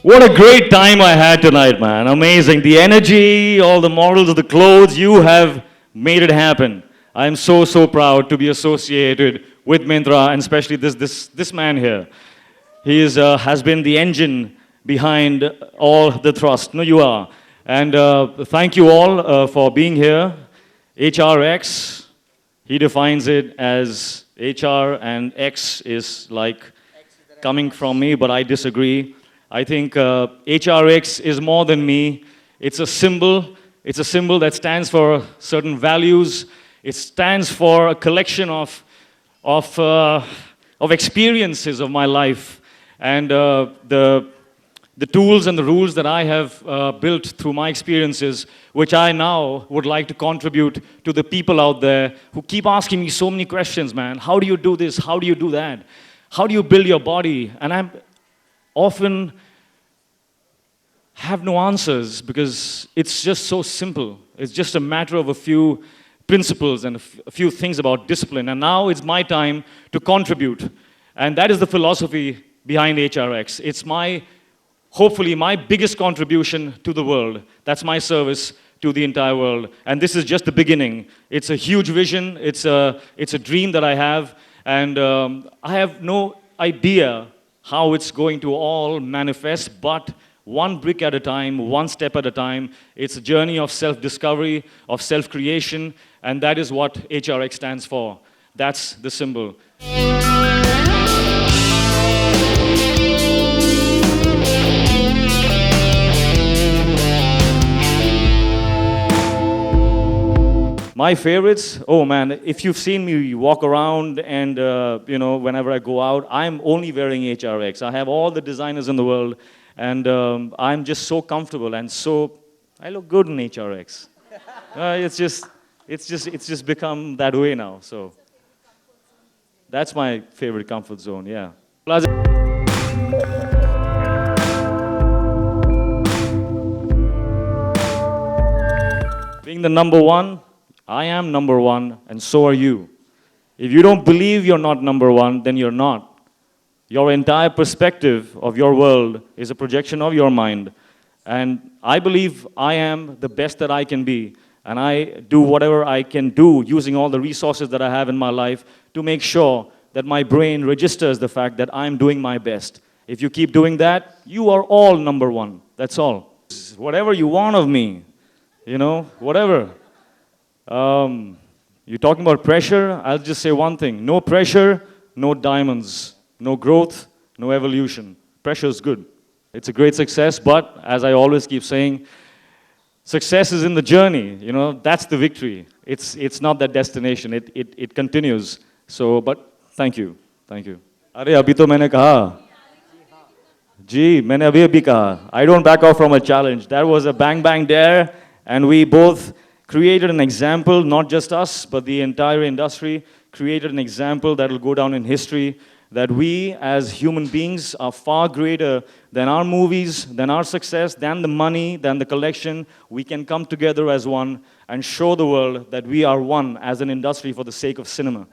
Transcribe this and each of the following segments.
What a great time I had tonight, man. Amazing. The energy, all the models, the clothes, you have made it happen. I'm so proud to be associated with Myntra, and especially this man here. He has been the engine behind all the thrust. No, you are. And thank you all for being here. HRX, he defines it as HR and X is like coming from me, but I disagree. I think HRX is more than me. It's a symbol. It's a symbol that stands for certain values. It stands for a collection of experiences of my life, and the tools and the rules that I have built through my experiences, which I now would like to contribute to the people out there who keep asking me so many questions, man. How do you do this? How do you do that? How do you build your body? And I'm often have no answers because it's just so simple. It's just a matter of a few principles and a few things about discipline. And now it's my time to contribute. And that is the philosophy behind HRX. It's hopefully my biggest contribution to the world. That's my service to the entire world. And this is just the beginning. It's a huge vision. It's a dream that I have. And I have no idea how it's going to all manifest, but one brick at a time, one step at a time. It's a journey of self-discovery, of self-creation, and that is what HRX stands for. That's the symbol. My favorites, oh man, if you've seen me walk around and, whenever I go out, I'm only wearing HRX. I have all the designers in the world, and I'm just so comfortable and I look good in HRX. It's just become that way now, so. That's my favorite comfort zone, yeah. Being the number one, I am number one, and so are you. If you don't believe you're not number one, then you're not. Your entire perspective of your world is a projection of your mind. And I believe I am the best that I can be. And I do whatever I can do using all the resources that I have in my life to make sure that my brain registers the fact that I'm doing my best. If you keep doing that, you are all number one. That's all. Whatever you want of me, whatever. You're talking about pressure, I'll just say one thing. No pressure, no diamonds. No growth, no evolution. Pressure is good. It's a great success, but as I always keep saying, success is in the journey. That's the victory. It's not that destination. It continues. So, but thank you. Thank you. अरे अभी तो मैंने कहा जी मैंने अभी कहा I don't back off from a challenge. That was a bang bang dare, and we both created an example, not just us, but the entire industry created an example that will go down in history, that we as human beings are far greater than our movies, than our success, than the money, than the collection. We can come together as one and show the world that we are one as an industry for the sake of cinema.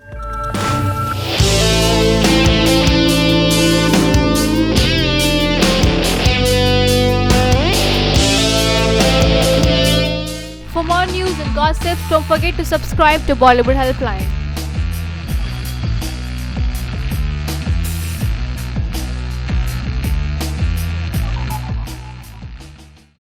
For more news and gossip, don't forget to subscribe to Bollywood Helpline.